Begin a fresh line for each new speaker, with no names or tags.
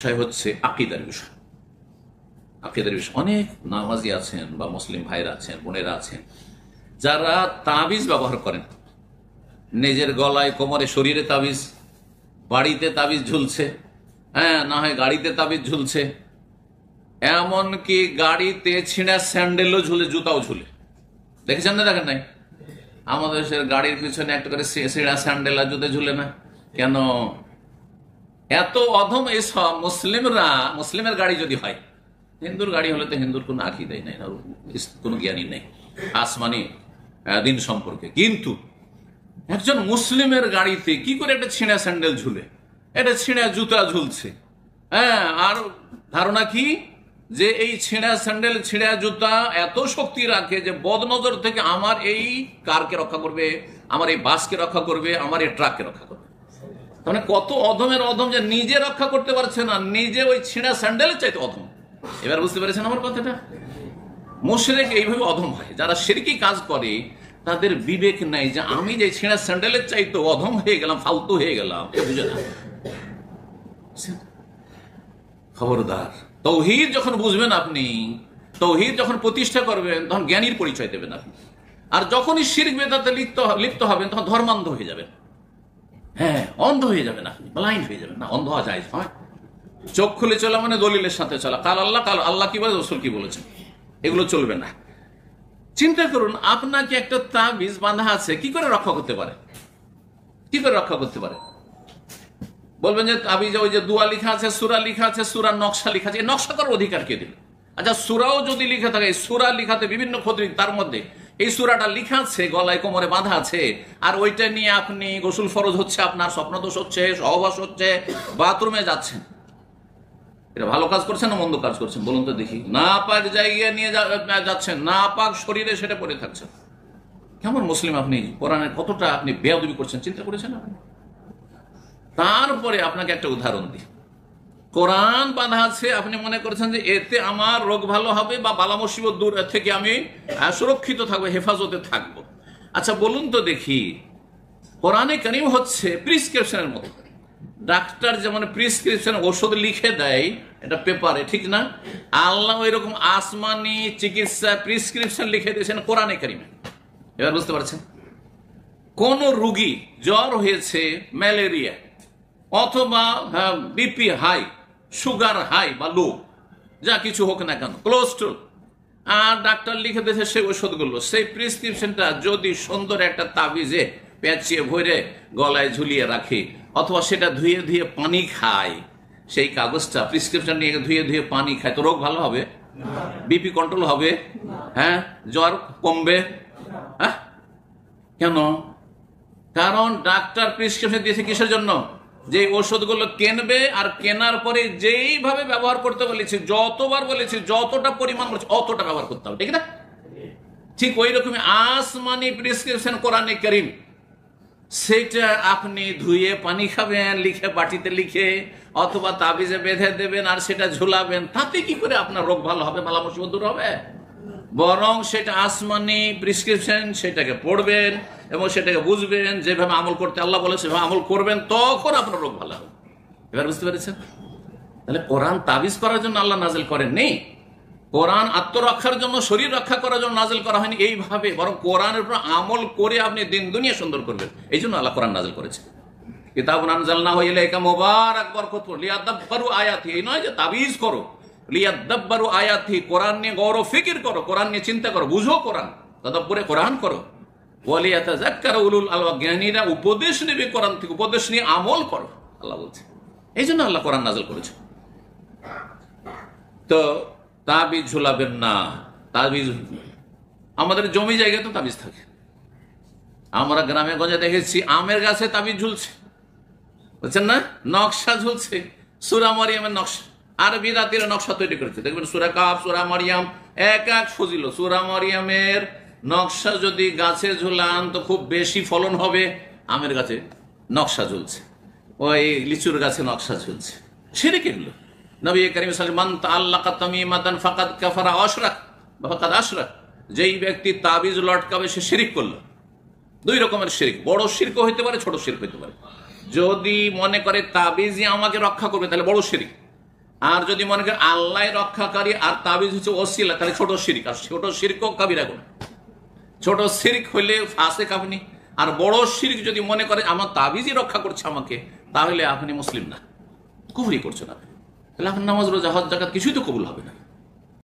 বিষয় হচ্ছে আকীদার বিষয়। আকীদার বিষয় অনেক নামাজি আছেন বা মুসলিম ভাইরা আছেন, বোনেরা আছেন, যারা তাবিজ ব্যবহার করেন। নিজের গলায়, কোমরে, শরীরে তাবিজ, বাড়িতে তাবিজ ঝুলছে, হ্যাঁ, না হয় গাড়িতে তাবিজ ঝুলছে, এমনকি গাড়িতে ছিঁড়া স্যান্ডেলও ঝুলে, জুতাও ঝুলে। দেখেছেন না? দেখেন নাই? আমাদের দেশের গাড়ির পিছনে একটা করে ছিঁড়া স্যান্ডেল আর জুতা ঝুলে না কেন? এত অধম এই সব মুসলিমরা। মুসলিমের গাড়ি যদি হয়, হিন্দুর গাড়ি হলে তো হিন্দুর কোনো আকীদাই নাই, কোনো জ্ঞানই নেই আসমানি দিন সম্পর্কে। কিন্তু একজন মুসলিমের গাড়িতে কি করে একটা ছিঁড়া স্যান্ডেল ঝুলে, একটা ছিঁড়া জুতা ঝুলছে? হ্যাঁ, আর ধারণা কি যে এই ছিঁড়া স্যান্ডেল, ছিঁড়া জুতা এত শক্তি রাখে যে বদনজর থেকে আমার এই কারকে রক্ষা করবে, আমার এই বাসকে রক্ষা করবে, আমার এই ট্রাককে রক্ষা করবে। মানে কত অধমের অধম যে নিজে রক্ষা করতে পারছে না, নিজে ওই ছিঁড়া স্যান্ডেলের চাইতে অধম। এবার বুঝতে পেরেছেন আমার কথাটা? মুশরিক এইভাবে অধম হয়। যারা শিরকি কাজ করে তাদের বিবেক নাই যে আমি যে ছিঁড়া স্যান্ডেলের চাইতে অধম হয়ে গেলাম, ফালতু হয়ে গেলাম, বুঝে না। খবরদার, তৌহিদ যখন বুঝবেন আপনি, তৌহিদ যখন প্রতিষ্ঠা করবেন, তখন জ্ঞানীর পরিচয় দেবেন আপনি। আর যখনই শিরক বিদআতে লিপ্ত হবেন, তখন ধর্মান্ধ হয়ে যাবেন। হ্যাঁ, অন্ধ হয়ে যাবেন আপনি, ব্লাইন্ড হয়ে যাবেন। না, অন্ধ হওয়া যায় হয়। চোখ খুলে চলা মানে দলিলের সাথে চলা, কাল আল্লাহ কি বলে, রাসূল কি বলেছেন, এগুলো চলবে না। চিন্তা করুন, আপনাকে একটা তাবিজ বাঁধা আছে, কি করে রক্ষা করতে পারে? কি করে রক্ষা করতে পারে? বলবেন যে তাবিজে ওই যে দুয়া লিখা আছে, সূরা লিখা আছে, সূরার নকশা লিখা আছে। এই নকশা করার অধিকার কে দিল? আচ্ছা, সূরাও যদি লিখে থাকে, সূরা লিখাতে বিভিন্ন ক্ষতি, তার মধ্যে এই সূরাটা লিখা আছে, গলায় কোমরে বাঁধা আছে, আর ওইটা নিয়ে আপনি গোসল ফরজ হচ্ছে, আপনার স্বপ্নদোষ হচ্ছে, সহবাস হচ্ছে, বাথরুমে যাচ্ছেন, এটা ভালো কাজ করছেন না মন্দ কাজ করছেন বলুন তো দেখি? না পাক জায়গায় নিয়ে যাচ্ছেন, না পাক শরীরে সেটা পড়ে থাকছেন। কেমন মুসলিম আপনি? কোরআনের কতটা আপনি বেয়াদবি করছেন, চিন্তা করেছেন আপনি? তারপরে আপনাকে একটা উদাহরণ দিই। কোরআন বাঁধা আছে, আপনি মনে করেছেন যে এতে আমার রোগ ভালো হবে বা বালা মুসিবত দূর থেকে আমি সুরক্ষিত থাকবো, হেফাজতে থাকবো। আচ্ছা বলুন তো দেখি, কোরআনে কারীম হচ্ছে প্রিসক্রিপশনের মতো। ডাক্তার যেমন প্রিসক্রিপশন ওষুধ লিখে দেয় এটা পেপারে, ঠিক না? আল্লাহ ওই রকম আসমানি চিকিৎসা প্রিসক্রিপশন লিখে দিয়েছেন কোরআনে কারীমে। এবার বুঝতে পারছেন? কোন রোগী জ্বর হয়েছে, ম্যালেরিয়া, অথবা বিপি হাই, সুগার হাই বা লো, যা কিছু হোক না কেন, কোলেস্ট্রল, আর ডাক্তার লিখে দিয়েছে সেই ওষুধগুলো, সেই প্রেসক্রিপশনটা যদি সুন্দর একটা তাবিজে পেঁচিয়ে ভরে গলায় ঝুলিয়ে রাখে, অথবা সেটা ধুয়ে ধুয়ে পানি খায়, সেই কাগজটা প্রেসক্রিপশন নিয়ে ধুয়ে ধুয়ে পানি খায়, তো রোগ ভালো হবে? বিপি কন্ট্রোল হবে? হ্যাঁ, জ্বর কমবে? হ্যাঁ, কেন? কারণ ডাক্তার প্রেসক্রিপশন দিয়েছে কিসের জন্য? যে ওষুধগুলো কিনবে, আর কেনার পরে যেইভাবে ব্যবহার করতে বলেছে, যতবার বলেছে, যতটা পরিমাণ বলেছে অতটা ব্যবহার করতে হবে, ঠিক না? ঠিক ওই রকমই আসমানি প্রেসক্রিপশন কোরআনে কারীম, সেটা আপনি ধুয়ে পানি খাবেন, লিখে বাটিতে লিখে, অথবা তাবিজে বেঁধে দেবেন আর সেটা ঝুলাবেন। তাতে কি করে আপনার রোগ ভালো হবে, বালা মুসিবত দূর হবে? বরং সেটা আসমানি প্রেসক্রিপশন, সেটাকে পড়বেন এবং সেটাকে বুঝবেন, যেভাবে আমল করতে আল্লাহ বলে সেভাবে আমল করবেন, তখন আপনার রোগ ভালো হবে। এবার বুঝতে পেরেছেন? তাহলে কোরআন তাবিজ করার জন্য আল্লাহ নাজিল করেননি। কোরআন আত্মরক্ষার জন্য, শরীর রক্ষা করার জন্য নাজিল করা হয়নি এইভাবে, বরং কোরআনের উপর আমল করে আপনি দিন দুনিয়া সুন্দর করবেন, এই জন্য আল্লাহ কোরআন নাজিল করেছে। কিতাবুন আনজালনাহু ইলাইকা মুবারাক বরকতুন লিয়াদাব্বারু আয়াতি, এই নয় যে তাবিজ করো, লিয়াদাব্বারু আয়াতি, কোরআন নিয়ে গৌর ফিকির করো, কোরআন নিয়ে চিন্তা করো, বুঝো কোরআন, তাদাব্বুরে কোরআন করো, ওয়ালিয়াতাযাক্কারু উলুল আলবাব, জ্ঞানীরা উপদেশ নেবে কোরআন থেকে, উপদেশ নিয়ে আমল করো, আল্লাহ বলছে। এই জন্য আল্লাহ কোরআন নাজিল করেছে। তো তাবিজ ঝুলাবেন না। তাবিজ, আমাদের জমি জায়গায় তো তাবিজ থাকে। আমরা গ্রামে গঞ্জে দেখেছি আমের গাছে তাবিজ ঝুলছে, বুঝছেন না? নকশা ঝুলছে, সূরা মারিয়ামের নকশা, আরবি রাতের নকশা তৈরি করেছে। দেখবেন সূরা কাফ, সূরা মারিয়াম, এক এক ফজিল। সূরা মারিয়ামের নকশা যদি গাছে ঝুলান তো খুব বেশি ফলন হবে। আমের গাছে নকশা ঝুলছে, ওই লিচুর গাছে নকশা ঝুলছে। শিরক এগুলো। নবী করিম সাল্লাল্লাহু আলাইহি ওয়াসাল্লাম, মান তাআল্লাকা তামিমাতান ফাকাদ কাফারা আশরাক বা ফাকাদ আশরাক, যেই ব্যক্তি তাবিজ লটকাবে সে শিরক করলো। দুই রকমের শিরক, বড় শিরক হইতে পারে, ছোট শিরক হইতে পারে। যদি মনে করে তাবিজই আমাকে রক্ষা করবে, তাহলে বড় শিরক। আর যদি মনে করেন আল্লাহ রক্ষাকারী আর তাবিজ হচ্ছে ওসিলা, তাহলে ছোট শিরক। আর ছোট শিরক কাবিরা গুনাহ। ছোট শিরক হইলে ফাসিক আপনি, আর বড় শিরক যদি মনে করে আমার তাবিজই রক্ষা করছে আমাকে, তাহলে আপনি মুসলিম না, কুফরি করছেন আপনি। তাহলে আপনার নামাজ রোজা হজ যাকাত কিছুই তো কবুল হবে না।